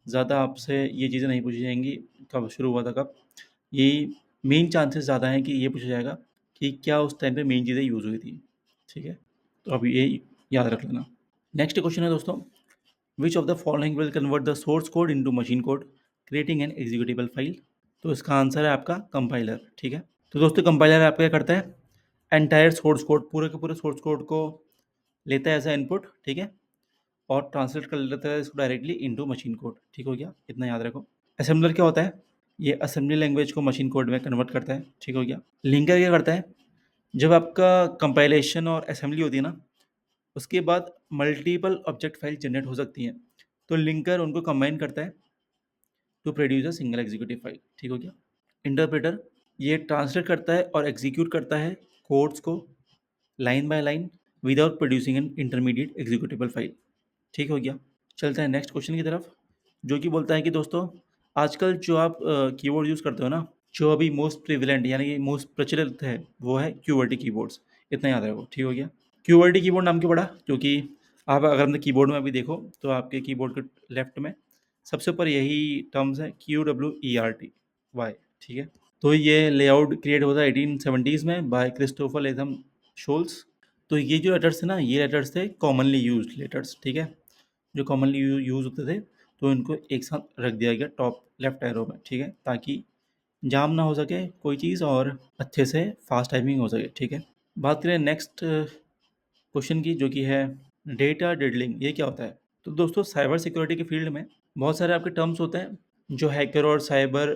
ज़्यादा आपसे ये चीज़ें नहीं पूछी जाएंगी कब शुरू हुआ था कब। यही मेन चांसेस ज़्यादा हैं कि ये पूछा जाएगा कि क्या उस टाइम पे मेन चीज़ें यूज़ हुई थी। ठीक है, तो अब ये याद रख लेना। नेक्स्ट क्वेश्चन है दोस्तों, विच of the following will convert the source code into machine code creating an executable file. तो इसका आंसर है आपका कंपाइलर। ठीक है, तो दोस्तों कंपाइलर आपका क्या करता है? एंटायर सोर्स कोड, पूरे के पूरे सोर्स कोड को लेता है एज इनपुट। ठीक है, और ट्रांसलेट कर लेता है इसको डायरेक्टली इनटू मशीन कोड। ठीक हो गया, इतना याद रखो। असेंबलर क्या होता है? ये असेंबली लैंग्वेज को मशीन कोड में कन्वर्ट करता है। ठीक हो गया। लिंकर क्या करता है? जब आपका कंपाइलेशन और असेंबली होती है ना, उसके बाद मल्टीपल ऑब्जेक्ट फाइल जनरेट हो सकती हैं, तो लिंकर उनको कंबाइन करता है to produce a single executive file. ठीक हो गया। इंटरप्रेटर ये ट्रांसलेट करता है और एग्जीक्यूट करता है कोड्स को line by line without producing an intermediate executable file. ठीक हो गया। चलते हैं नेक्स्ट क्वेश्चन की तरफ, जो कि बोलता है कि दोस्तों आजकल जो आप कीबोर्ड यूज़ करते हो ना, जो अभी मोस्ट प्रिविलेंट यानी कि मोस्ट प्रचलित है, वो है QWERTY कीबोर्ड्स। इतना याद रखो। ठीक हो गया। QWERTY कीबोर्ड नाम क्यों पड़ा? क्योंकि आप अगर अपने कीबोर्ड में अभी देखो तो आपके कीबोर्ड के लेफ्ट में सबसे ऊपर यही टर्म्स है QWERTY। ठीक है, तो ये लेआउट क्रिएट होता है 1870s में बाय क्रिस्टोफर लेथम शोल्स। तो ये जो लेटर्स थे ना, ये लेटर्स थे कॉमनली यूज्ड लेटर्स। ठीक है, जो कॉमनली यूज होते थे, तो इनको एक साथ रख दिया गया टॉप लेफ्ट एरो में। ठीक है, ताकि जाम ना हो सके कोई चीज़ और अच्छे से फास्ट टाइपिंग हो सके। ठीक है, बात करें नेक्स्ट क्वेश्चन की, जो कि है डेटा डिडलिंग। ये क्या होता है? तो दोस्तों साइबर सिक्योरिटी के फील्ड में बहुत सारे आपके टर्म्स होते हैं जो हैकर और साइबर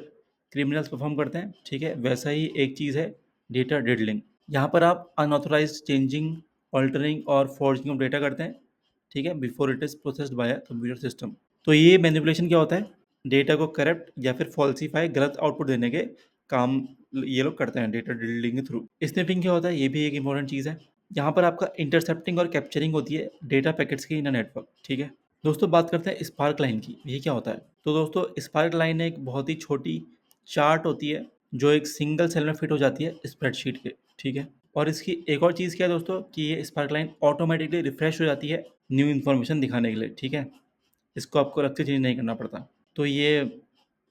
क्रिमिनल्स परफॉर्म करते हैं। ठीक है, वैसा ही एक चीज़ है डेटा डिडलिंग। यहाँ पर आप अनऑथराइज चेंजिंग, ऑल्टरिंग और फॉर्जिंग ऑफ डेटा करते हैं। ठीक है, before it is processed bye a computer system. तो ये मैनिपुलेशन क्या होता है? डेटा को करप्ट या फिर फॉल्सीफाई, गलत आउटपुट देने के काम ये लोग करते हैं डेटा डिडलिंग के थ्रू। स्निपिंग क्या होता है? ये भी एक इंपॉर्टेंट चीज़ है। यहाँ पर आपका इंटरसेप्टिंग और कैप्चरिंग होती है डेटा पैकेट्स की इन अ नेटवर्क। ठीक है दोस्तों, बात करते हैं स्पार्क लाइन की। ये क्या होता है? तो दोस्तों स्पार्क लाइन एक बहुत ही छोटी चार्ट होती है जो एक सिंगल सेल में फिट हो जाती है स्प्रेडशीट के। ठीक है, और इसकी एक और चीज़ क्या है दोस्तों कि ये स्पार्क लाइन ऑटोमेटिकली रिफ्रेश हो जाती है न्यू इन्फॉर्मेशन दिखाने के लिए। ठीक है, इसको आपको अलग से चेंज नहीं करना पड़ता। तो ये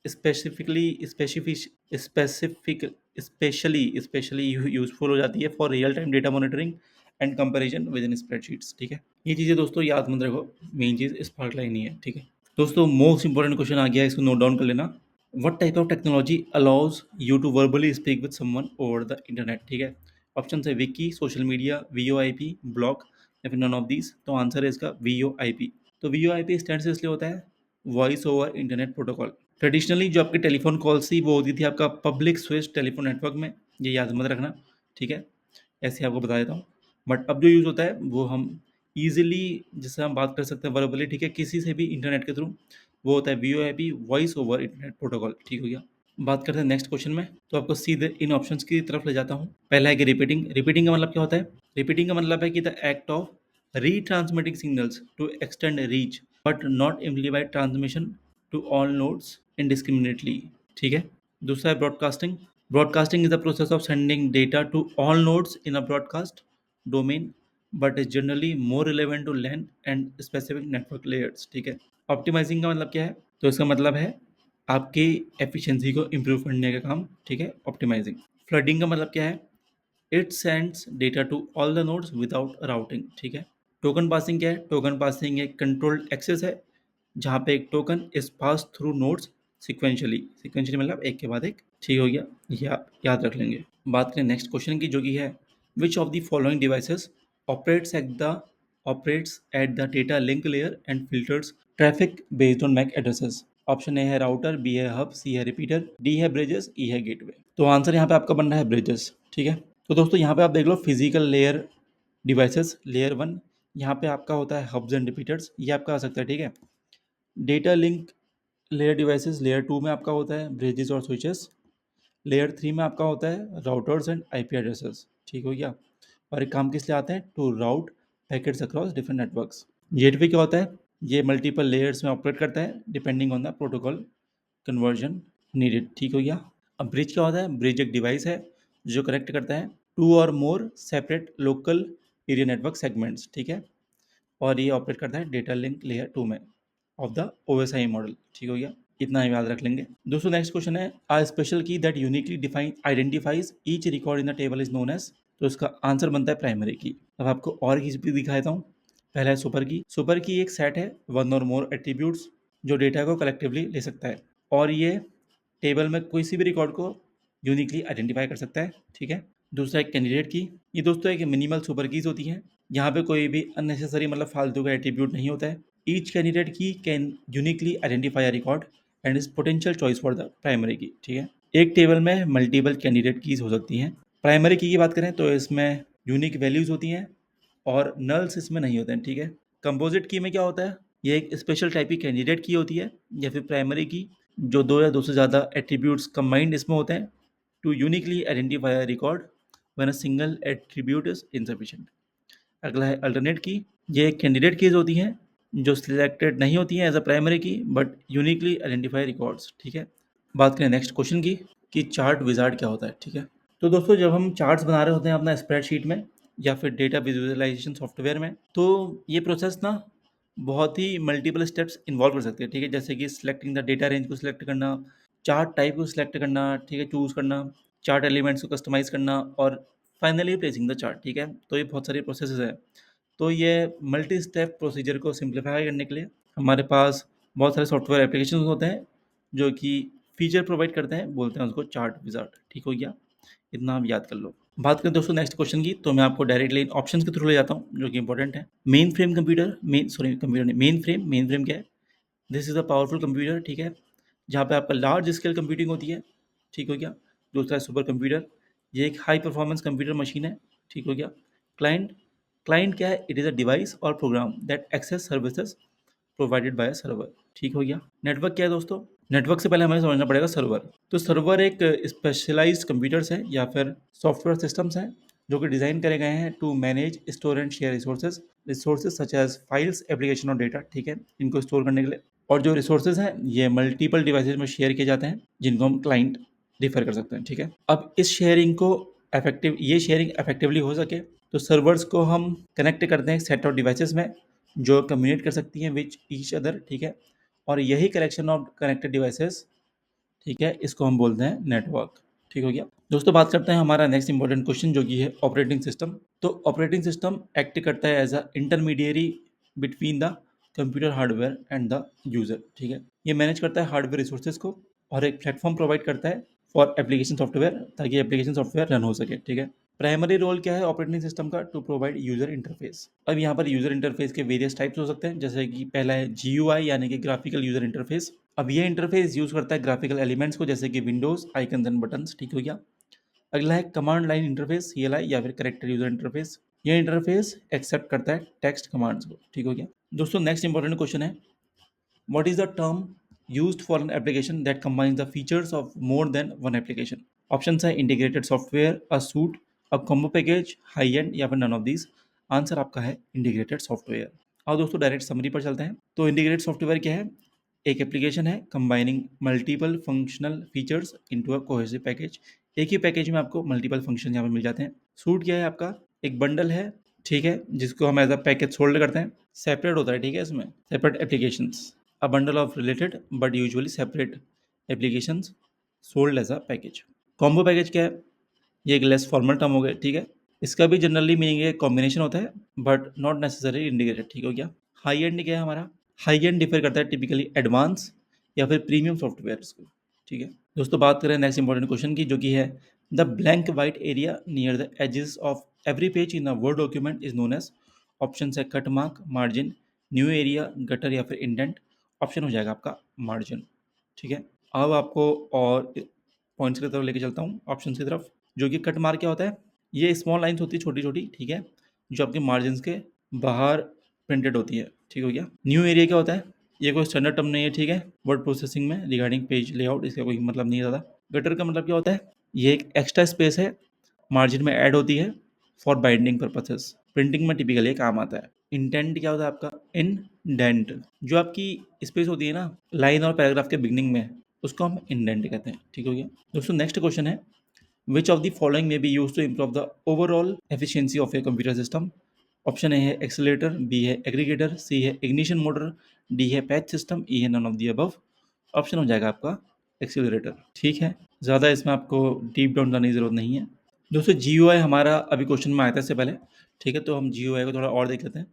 specifically specific specially specially useful हो जाती है for real time data monitoring and comparison with in spreadsheets. ठीक है, ये चीज़ें दोस्तों याद मत रखो, मेन चीज़ स्पार्क लाइन ही है। ठीक है दोस्तों, मोस्ट इंपॉर्टेंट क्वेश्चन आ गया है, इसको नोट डाउन कर लेना। What type of technology allows you to verbally speak with someone over the internet? ठीक है, ऑप्शन है wiki, social media, VoIP, blog या फिर नन ऑफ दीज। तो आंसर है इसका VoIP। तो VoIP स्टैंड से इसलिए होता है voice over internet protocol. Traditionally जो आपकी टेलीफोन कॉल्स थी वो होती थी आपका पब्लिक स्विच टेलीफोन नेटवर्क में, ये याद मत रखना। ठीक है, ऐसे आपको बता देता हूँ। बट अब जो यूज़ होता है वो हम ईजिली, जिससे हम बात कर सकते हैं वर्बली, ठीक है, किसी से भी इंटरनेट के थ्रू, वो होता है VoIP, voice over internet protocol. ठीक हो गया। बात करते हैं नेक्स्ट क्वेश्चन में, तो आपको सीधे इन ऑप्शंस की तरफ ले जाता हूँ। पहला है कि रिपीटिंग। रिपीटिंग का मतलब क्या होता है? रिपीटिंग का मतलब है कि the act of retransmitting signals to extend reach but not imply transmission to all nodes indiscriminately। ठीक है, दूसरा है broadcasting. Broadcasting is the process of sending data to all nodes in a broadcast domain, but is generally more relevant to LAN and specific network layers. ठीक है, optimising का मतलब क्या है? तो इसका मतलब है आपकी एफिशिएंसी को इम्प्रूव करने का काम. ठीक है, ऑप्टिमाइजिंग. फ्लडिंग का मतलब क्या है? It sends data to all the nodes without routing. ठीक है. टोकन पासिंग क्या है? टोकन पासिंग एक कंट्रोल्ड एक्सेस है जहाँ पे एक token is pass through nodes sequentially मतलब एक के बाद एक. ठीक हो गया, ये आप याद रख लेंगे. बात करें नेक्स्ट क्वेश्चन की, जो कि है which of the following devices operates at the data link layer and filters traffic based on MAC addresses. Option A है राउटर, बी है हब, सी है रिपीटर, डी है ब्रिजेस, ई है गेटवे. तो आंसर यहाँ पे आपका बन रहा है ब्रिजेस. ठीक है. तो दोस्तों यहाँ पे आप देख लो फिजिकल लेयर डिवाइसेस लेयर 1, यहाँ पे आपका होता है हब्स एंड रिपीटर्स, ये आपका आ सकता है. ठीक है. Data link layer devices layer 2 में आपका होता है ब्रिजेस और स्विचेस. लेयर 3 में आपका होता है राउटर्स एंड आईपी एड्रेसेस. ठीक हो गया. और एक काम किस लिए आते हैं? To route packets across different networks. Gateway क्या होता है? ये मल्टीपल लेयर्स में ऑपरेट करता है depending on the protocol conversion needed. ठीक हो गया. अब ब्रिज क्या होता है? ब्रिज एक डिवाइस है जो कनेक्ट करता है टू और more separate local area network segments. ठीक है. और ये ऑपरेट करता है डेटा लिंक लेयर 2 में ऑफ द ओएसआई मॉडल. ठीक हो गया. इतना ही याद रख लेंगे. दोस्तों नेक्स्ट क्वेश्चन है a special key that uniquely define identifies each record in the table is known as. तो इसका आंसर बनता है प्राइमरी की. अब आपको और की भी दिखा देता हूँ. पहला है सुपर की. सुपर की एक सेट है वन और मोर एट्रीब्यूट्स जो डेटा को कलेक्टिवली ले सकता है और ये टेबल में कोई सी भी रिकॉर्ड को यूनिकली आइडेंटिफाई कर सकता है. ठीक है. दूसरा एक कैंडिडेट की. ये दोस्तों एक मिनिमल सुपर कीज होती हैं. यहाँ पे कोई भी अननेसेसरी मतलब फालतू का एट्रीब्यूट नहीं होता है. ईच कैंडिडेट की can uniquely identify a record and is potential choice for the primary की. ठीक है. एक टेबल में मल्टीपल कैंडिडेट कीज हो सकती हैं. प्राइमरी की बात करें तो इसमें यूनिक वैल्यूज होती हैं और नल्स इसमें नहीं होते हैं. ठीक है. कंपोजिट की में क्या होता है? ये एक स्पेशल टाइप की कैंडिडेट की होती है या फिर प्राइमरी की जो दो या दो से ज़्यादा एट्रीब्यूट्स कंबाइंड इसमें होते हैं to uniquely identify a record when a single attribute is insufficient. अगला है अल्टरनेट की. ये कैंडिडेट कीज होती हैं जो सिलेक्टेड नहीं होती हैं एज अ प्राइमरी की बट यूनिकली आइडेंटिफाई रिकॉर्ड्स. ठीक है. बात करें नेक्स्ट क्वेश्चन की कि चार्ट विजार्ड क्या होता है. ठीक है. तो दोस्तों जब हम चार्ट्स बना रहे होते हैं अपना स्प्रेडशीट में या फिर डेटा विजुअलाइजेशन सॉफ्टवेयर में तो ये प्रोसेस ना बहुत ही मल्टीपल स्टेप्स इन्वॉल्व कर सकते हैं. ठीक है. जैसे कि सिलेक्टिंग द डेटा रेंज को सिलेक्ट करना, चार्ट टाइप को सिलेक्ट करना, ठीक है, चूज करना, चार्ट एलिमेंट्स को कस्टमाइज करना और फाइनली प्लेसिंग द चार्ट. ठीक है. तो ये बहुत सारी प्रोसेसेस है. तो ये मल्टी स्टेप प्रोसीजर को सिंप्लीफाई करने के लिए हमारे पास बहुत सारे सॉफ्टवेयर एप्लीकेशन होते हैं जो कि फीचर प्रोवाइड करते हैं, बोलते हैं उसको चार्ट विजार्ड. ठीक हो गया. इतना आप याद कर लो. बात करें दोस्तों नेक्स्ट क्वेश्चन की तो मैं आपको डायरेक्टली इन ऑप्शंस के थ्रू ले जाता हूँ जो कि इंपॉर्टेंट है. मेन फ्रेम कंप्यूटर, कंप्यूटर नहीं, मेन फ्रेम क्या है? This is a powerful computer. ठीक है. जहाँ पे आपका लार्ज स्केल कंप्यूटिंग होती है. ठीक हो गया. दूसरा है सुपर कंप्यूटर. ये एक हाई परफॉर्मेंस कंप्यूटर मशीन है. ठीक हो गया. क्लाइंट क्लाइंट क्या है? इट इज़ अ डिवाइस और program that access services provided by server. ठीक हो गया. नेटवर्क क्या है दोस्तों? नेटवर्क से पहले हमें समझना पड़ेगा सर्वर. तो सर्वर एक स्पेशलाइज्ड कंप्यूटर्स है या फिर सॉफ्टवेयर सिस्टम्स हैं जो कि डिज़ाइन करे गए हैं to manage store and share resources such as files application और डेटा. ठीक है. इनको स्टोर करने के लिए. और जो रिसोर्सेज हैं ये मल्टीपल डिवाइसेज में शेयर किए जाते हैं जिनको हम क्लाइंट रिफर कर सकते हैं. ठीक है. अब इस शेयरिंग को ये शेयरिंग इफेक्टिवली हो सके तो सर्वर्स को हम कनेक्ट करते हैं सेट ऑफ डिवाइसेस में जो कम्युनिकेट कर सकती हैं विच ईच अदर. ठीक है. और यही कलेक्शन ऑफ कनेक्टेड डिवाइसेस, ठीक है, इसको हम बोलते हैं नेटवर्क. ठीक हो गया. दोस्तों बात करते हैं हमारा नेक्स्ट इंपॉर्टेंट क्वेश्चन जो कि है ऑपरेटिंग सिस्टम. तो ऑपरेटिंग सिस्टम एक्ट करता है as a intermediary between the computer hardware and the user. ठीक है. ये मैनेज करता है हार्डवेयर रिसोर्सेज को और एक प्लेटफॉर्म प्रोवाइड करता है फॉर एप्लीकेशन सॉफ्टवेयर ताकि एप्लीकेशन सॉफ्टवेयर रन हो सके. ठीक है. प्राइमरी रोल क्या है ऑपरेटिंग सिस्टम का? To provide user interface. अब यहाँ पर यूजर इंटरफेस के वेरियस टाइप्स हो सकते हैं जैसे कि पहला है GUI यानी कि ग्राफिकल यूजर इंटरफेस. अब ये इंटरफेस यूज करता है ग्राफिकल एलिमेंट्स को जैसे कि विंडोज आइकन्स एंड बटन्स. ठीक हो गया. अगला है कमांड लाइन इंटरफेस CLI या फिर कैरेक्टर यूजर इंटरफेस. ये इंटरफेस एक्सेप्ट करता है टेक्स्ट कमांड्स को. ठीक हो गया. दोस्तों नेक्स्ट इंपॉर्टेंट क्वेश्चन है what is the term used for an application that combines the features of more than one application. Option है integrated software, a suite, a combo package, high end या फिर none of these. Answer आपका है integrated software. और दोस्तों direct summary पर चलते हैं. तो इंटीग्रेटेड सॉफ्टवेयर क्या है? एक एप्लीकेशन है combining multiple functional features into a cohesive package. एक ही पैकेज में आपको मल्टीपल फंक्शन यहाँ पे मिल जाते हैं। सूट क्या है आपका, एक बंडल है, ठीक है, जिसको हम एज अ पैकेज होल्ड करते हैं, सेपरेट होता है, ठीक है, इसमें separate applications, a bundle of related but usually separate applications sold as a package. Combo package क्या है, ये एक लेस फॉर्मल टर्म हो गया, ठीक है, इसका भी जनरली मीनिंग एक कॉम्बिनेशन होता है बट नॉट नेसेसरी इंडिकेटेड, ठीक हो गया। हाई एंड क्या है हमारा, हाई एंड डिफर करता है टिपिकली एडवांस या फिर प्रीमियम सॉफ्टवेयर को, ठीक है। दोस्तों बात करें नेक्स्ट इंपॉर्टेंट क्वेश्चन की, जो कि है the blank white area near the edges of every page in a Word document is known as, option है cut mark, margin, new area, gutter या फिर इंडेंट। ऑप्शन हो जाएगा आपका मार्जिन, ठीक है। अब आपको और पॉइंट्स की तरफ लेके चलता हूँ, ऑप्शन की तरफ। जो कि कट मार्क क्या होता है, ये स्मॉल लाइन्स होती है छोटी छोटी, ठीक है, जो आपके मार्जिन के बाहर प्रिंटेड होती है, ठीक हो गया। न्यू एरिया क्या होता है, ये कोई स्टैंडर्ड टर्म नहीं है, ठीक है, वर्ड प्रोसेसिंग में रिगार्डिंग पेज लेआउट इसका कोई मतलब नहीं है ज़्यादा। गटर का मतलब क्या होता है, ये एक एक्स्ट्रा स्पेस है, मार्जिन में ऐड होती है फॉर बाइंडिंग पर्पसेस, प्रिंटिंग में टिपिकली काम आता है। इंटेंट क्या होता है आपका, इंडेंट, जो आपकी स्पेस होती है ना लाइन और पैराग्राफ के बिगनिंग में, उसको हम इंडेंट कहते हैं, ठीक हो गया। दोस्तों नेक्स्ट क्वेश्चन है, which of the following may be use to improve the overall efficiency of a computer system. Option A है एक्सीलरेटर, बी है एग्रीगेटर, सी है इग्निशन मोटर, डी है पैच सिस्टम, ई है none of the above. Option हो जाएगा आपका accelerator, ठीक है, ज़्यादा इसमें आपको डीप डाउन करने की जरूरत नहीं है। दोस्तों GUI हमारा अभी क्वेश्चन में आया था इससे पहले, ठीक है, तो हम GUI को थोड़ा और देख लेते हैं,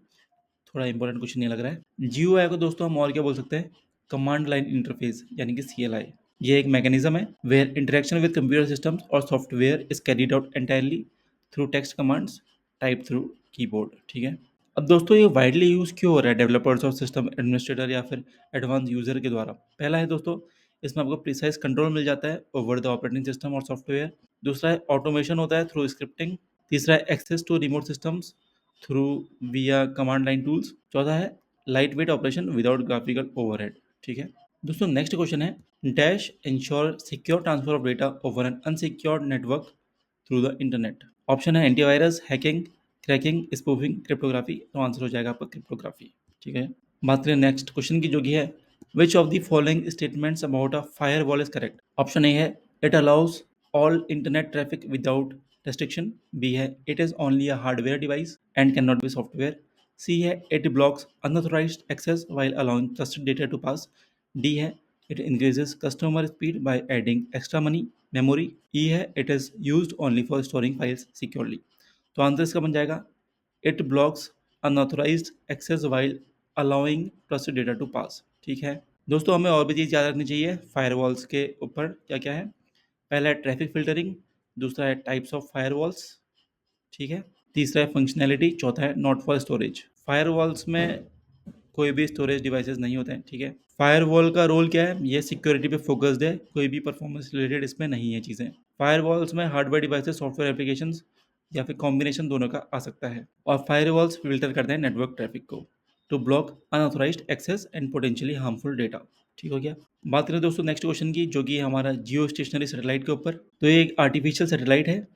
थोड़ा इंपॉर्टेंट क्वेश्चन नहीं लग रहा है। GUI को दोस्तों हम और क्या बोल सकते हैं, कमांड लाइन इंटरफेस यानी कि CLI। ये एक मैकेनिज्म है where interaction with computer systems और software is carried out entirely through text commands type through keyboard, ठीक है। अब दोस्तों ये वाइडली यूज क्यों हो रहा है डेवलपर्स और सिस्टम एडमिनिस्ट्रेटर या फिर एडवांस यूजर के द्वारा। पहला है दोस्तों, इसमें आपको प्रिसाइज कंट्रोल मिल जाता है ओवर द ऑपरेटिंग सिस्टम और सॉफ्टवेयर। दूसरा है ऑटोमेशन होता है थ्रू स्क्रिप्टिंग। तीसरा है access to remote systems through via command line tools. चौथा है lightweight operation without graphical overhead, ठीक है। दोस्तों नेक्स्ट क्वेश्चन है, dash ensure secure transfer of data over an unsecured network through the internet. Option है antivirus, hacking, cracking, spoofing, cryptography. तो answer हो जाएगा आपका क्रिप्टोग्राफी, ठीक है। बात करें नेक्स्ट क्वेश्चन की, जो कि है which of the following statements about a firewall is correct. Option A है it allows all internet traffic without restriction, B है it is only a hardware device and cannot be software, C है it blocks unauthorized access while allowing trusted data to pass, D है it increases customer speed by adding extra money memory, E है it is used only for storing files securely। तो answer इसका बन जाएगा it blocks unauthorized access while allowing trusted data to pass, ठीक है। दोस्तों हमें और भी चीज़ याद रखनी चाहिए फायरवॉल्स के ऊपर, क्या क्या है। पहला है ट्रैफिक फिल्टरिंग, दूसरा है टाइप्स ऑफ फायरवॉल्स, ठीक है, तीसरा है फंक्शनैलिटी, चौथा है नॉट फॉर स्टोरेज। फायरवॉल्स में कोई भी स्टोरेज डिवाइसेस नहीं होते हैं, ठीक है। फायरवॉल का रोल क्या है, ये सिक्योरिटी पे फोकस्ड है, कोई भी परफॉर्मेंस रिलेटेड इसमें नहीं है चीज़ें। फायरवॉल्स में हार्डवेयर डिवाइसेस, सॉफ्टवेयर एप्लीकेशंस या फिर कॉम्बिनेशन दोनों का आ सकता है। और फायरवॉल्स फिल्टर करते हैं नेटवर्क ट्रैफिक को to block unauthorized access and potentially harmful data, ठीक हो गया। बात करें दोस्तों नेक्स्ट क्वेश्चन की, जो कि है हमारा जियो स्टेशनरी सैटेलाइट के ऊपर। तो ये एक आर्टिफिशियल सैटेलाइट है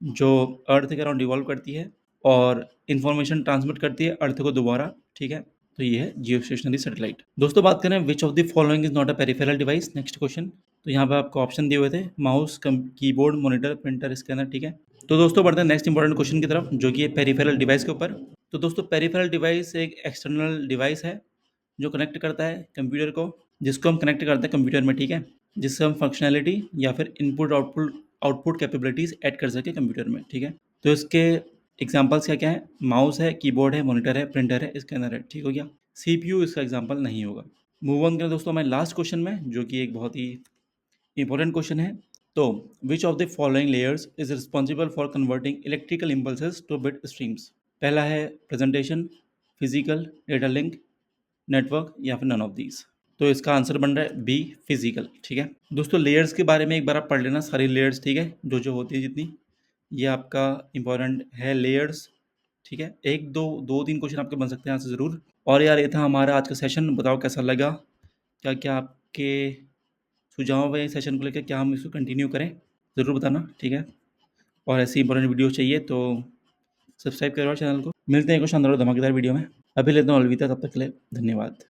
जो अर्थ के अराउंड रिवॉल्व करती है और इन्फॉर्मेशन ट्रांसमिट करती है अर्थ को दोबारा, ठीक है। तो ये है जियो स्टेशनरी सैटेलाइट। दोस्तों बात करें विच of the following is not a peripheral device, next question. तो यहाँ पे आपको ऑप्शन दिए हुए थे, mouse, keyboard, monitor, printer, scanner, ठीक है। तो दोस्तों बढ़ते हैं नेक्स्ट इंपॉर्टेंट क्वेश्चन की तरफ, जो कि है पेरिफेरल डिवाइस के ऊपर। तो दोस्तों पेरिफेरल डिवाइस एक एक्सटर्नल डिवाइस है जो कनेक्ट करता है कंप्यूटर को, जिसको हम कनेक्ट करते हैं कंप्यूटर में, ठीक है, जिससे हम फंक्शनैलिटी या फिर इनपुट आउटपुट कैपेबिलिटीज ऐड कर सके कंप्यूटर में, ठीक है। तो इसके एग्जांपल्स क्या क्या है, माउस है, कीबोर्ड है, मॉनिटर है, प्रिंटर है, स्कैनर है, ठीक हो गया। CPU इसका एग्जांपल नहीं होगा। मूव ऑन करें दोस्तों हमारे लास्ट क्वेश्चन में, जो कि एक बहुत ही इंपॉर्टेंट क्वेश्चन है। तो विच of the following layers is responsible for converting electrical impulses two bit streams. पहला है presentation, physical, data link, network या फिर नन ऑफ दीज। तो इसका आंसर बन रहा है बी, फिजिकल, ठीक है। दोस्तों लेयर्स के बारे में एक बार आप पढ़ लेना, सारी लेयर्स, ठीक है, जो जो होती है जितनी, ये आपका इंपॉर्टेंट है लेयर्स, ठीक है। एक दो दो तीन क्वेश्चन आपके बन सकते हैं यहाँ से ज़रूर। और यार ये था हमारा आज का सेशन, बताओ कैसा लगा, क्या क्या आपके सुझाव है इस सेशन को लेकर, क्या हम इसको कंटिन्यू करें, ज़रूर बताना, ठीक है। और ऐसी इंपॉर्टेंट वीडियो चाहिए तो सब्सक्राइब करो चैनल को। मिलते हैं कुछ शानदार और धमाकेदार वीडियो में, अभी लेता हूँ अलविदा, तब तक के लिए धन्यवाद।